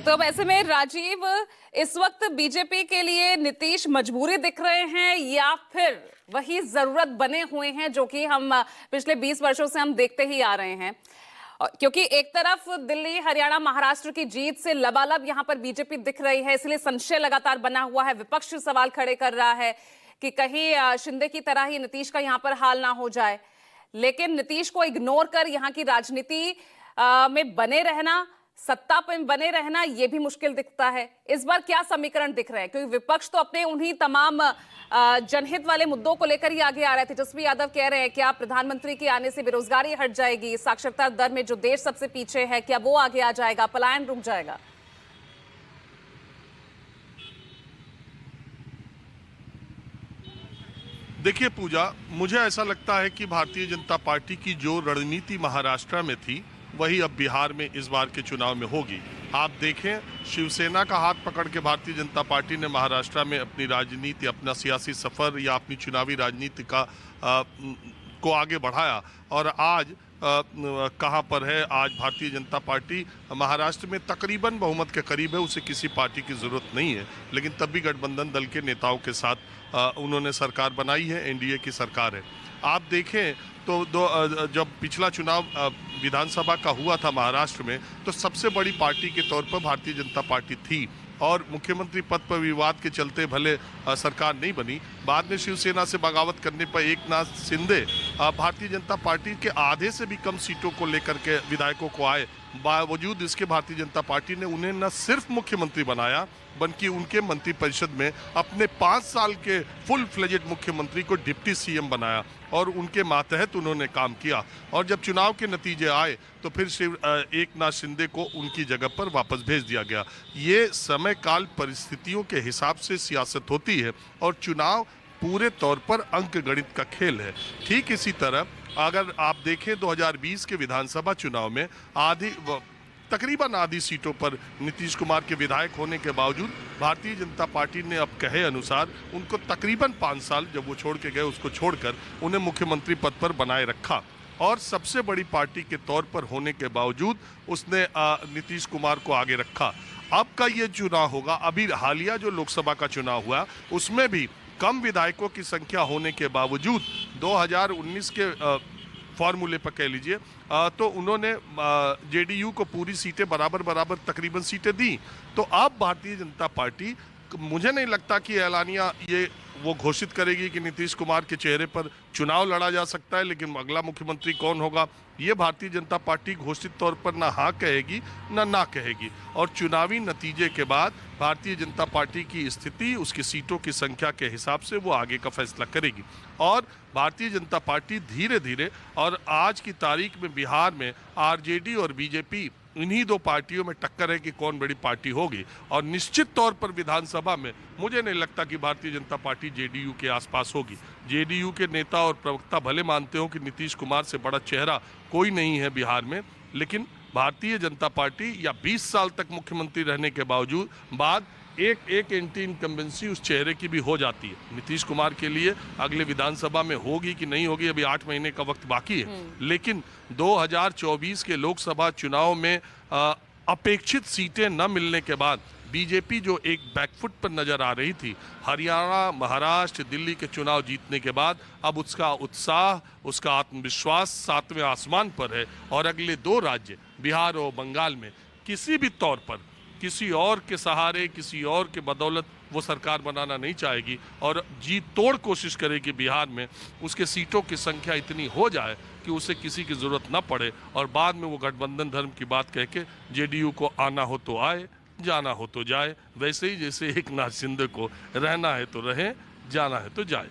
तो अब ऐसे में राजीव, इस वक्त बीजेपी के लिए नीतीश मजबूरी दिख रहे हैं या फिर वही जरूरत बने हुए हैं जो कि हम पिछले 20 वर्षों से हम देखते ही आ रहे हैं? क्योंकि एक तरफ दिल्ली, हरियाणा, महाराष्ट्र की जीत से लबालब यहां पर बीजेपी दिख रही है, इसलिए संशय लगातार बना हुआ है। विपक्ष सवाल खड़े कर रहा है कि कहीं शिंदे की तरह ही नीतीश का यहां पर हाल ना हो जाए। लेकिन नीतीश को इग्नोर कर यहां की राजनीति में बने रहना, सत्ता पर बने रहना, यह भी मुश्किल दिखता है। इस बार क्या समीकरण दिख रहे हैं? क्योंकि विपक्ष तो अपने उन्हीं तमाम जनहित वाले मुद्दों को लेकर ही आगे आ रहे थे। तेजस्वी यादव कह रहे हैं क्या प्रधानमंत्री के आने से बेरोजगारी हट जाएगी, साक्षरता दर में जो देश सबसे पीछे है क्या वो आगे आ जाएगा, पलायन रुक जाएगा? देखिए पूजा, मुझे ऐसा लगता है कि भारतीय जनता पार्टी की जो रणनीति महाराष्ट्र में थी वही अब बिहार में इस बार के चुनाव में होगी। आप देखें, शिवसेना का हाथ पकड़ के भारतीय जनता पार्टी ने महाराष्ट्र में अपनी राजनीति, अपना सियासी सफर या अपनी चुनावी राजनीति को आगे बढ़ाया। और आज कहां पर है? आज भारतीय जनता पार्टी महाराष्ट्र में तकरीबन बहुमत के करीब है। उसे किसी पार्टी की जरूरत नहीं है, लेकिन तब भी गठबंधन दल के नेताओं के साथ उन्होंने सरकार बनाई है, एनडीए की सरकार है। आप देखें तो जब पिछला चुनाव विधानसभा का हुआ था महाराष्ट्र में, तो सबसे बड़ी पार्टी के तौर पर भारतीय जनता पार्टी थी और मुख्यमंत्री पद पर विवाद के चलते भले सरकार नहीं बनी। बाद में शिवसेना से बगावत करने पर एकनाथ शिंदे भारतीय जनता पार्टी के आधे से भी कम सीटों को लेकर के विधायकों को आए। बावजूद इसके भारतीय जनता पार्टी ने उन्हें न सिर्फ मुख्यमंत्री बनाया, बल्कि उनके मंत्रिपरिषद में अपने 5 साल के फुल फ्लेजेड मुख्यमंत्री को डिप्टी सीएम बनाया और उनके मातहत उन्होंने काम किया। और जब चुनाव के नतीजे आए तो फिर एकनाथ शिंदे को उनकी जगह पर वापस भेज दिया गया। ये समय काल परिस्थितियों के हिसाब से सियासत होती है और चुनाव पूरे तौर पर अंक गणित का खेल है। ठीक इसी तरह अगर आप देखें 2020 के विधानसभा चुनाव में तकरीबन आधी सीटों पर नीतीश कुमार के विधायक होने के बावजूद भारतीय जनता पार्टी ने अब कहे अनुसार उनको तकरीबन 5 साल, जब वो छोड़ के गए उसको छोड़कर, उन्हें मुख्यमंत्री पद पर बनाए रखा। और सबसे बड़ी पार्टी के तौर पर होने के बावजूद उसने नीतीश कुमार को आगे रखा। अब का ये चुनाव होगा, अभी हालिया जो लोकसभा का चुनाव हुआ उसमें भी कम विधायकों की संख्या होने के बावजूद 2019 के फॉर्मूले पर कह लीजिए तो उन्होंने जेडीयू को पूरी सीटें बराबर तकरीबन सीटें दी। तो अब भारतीय जनता पार्टी, मुझे नहीं लगता कि एलानिया ये वो घोषित करेगी कि नीतीश कुमार के चेहरे पर चुनाव लड़ा जा सकता है, लेकिन अगला मुख्यमंत्री कौन होगा ये भारतीय जनता पार्टी घोषित तौर पर ना हाँ कहेगी ना कहेगी। और चुनावी नतीजे के बाद भारतीय जनता पार्टी की स्थिति, उसकी सीटों की संख्या के हिसाब से वो आगे का फैसला करेगी। और भारतीय जनता पार्टी धीरे धीरे, और आज की तारीख में बिहार में आरजेडी और बीजेपी, इन्हीं 2 पार्टियों में टक्कर है कि कौन बड़ी पार्टी होगी। और निश्चित तौर पर विधानसभा में मुझे नहीं लगता कि भारतीय जनता पार्टी जेडीयू के आसपास होगी। जेडीयू के नेता और प्रवक्ता भले मानते हो कि नीतीश कुमार से बड़ा चेहरा कोई नहीं है बिहार में, लेकिन भारतीय जनता पार्टी या 20 साल तक मुख्यमंत्री रहने के बावजूद बाद एक एंटी इनकम्बेंसी उस चेहरे की भी हो जाती है। नीतीश कुमार के लिए अगले विधानसभा में होगी कि नहीं होगी, अभी 8 महीने का वक्त बाकी है। लेकिन 2024 के लोकसभा चुनाव में अपेक्षित सीटें न मिलने के बाद बीजेपी जो एक बैकफुट पर नजर आ रही थी, हरियाणा, महाराष्ट्र, दिल्ली के चुनाव जीतने के बाद अब उसका उत्साह, उसका आत्मविश्वास 7वें आसमान पर है। और अगले 2 राज्य बिहार और बंगाल में किसी भी तौर पर किसी और के सहारे, किसी और के बदौलत वो सरकार बनाना नहीं चाहेगी और जी तोड़ कोशिश करेगी बिहार में उसके सीटों की संख्या इतनी हो जाए कि उसे किसी की ज़रूरत न पड़े और बाद में वो गठबंधन धर्म की बात कह के जेडीयू को आना हो तो आए, जाना हो तो जाए। वैसे ही जैसे एकनाथ शिंदे को रहना है तो रहे, जाना है तो जाए।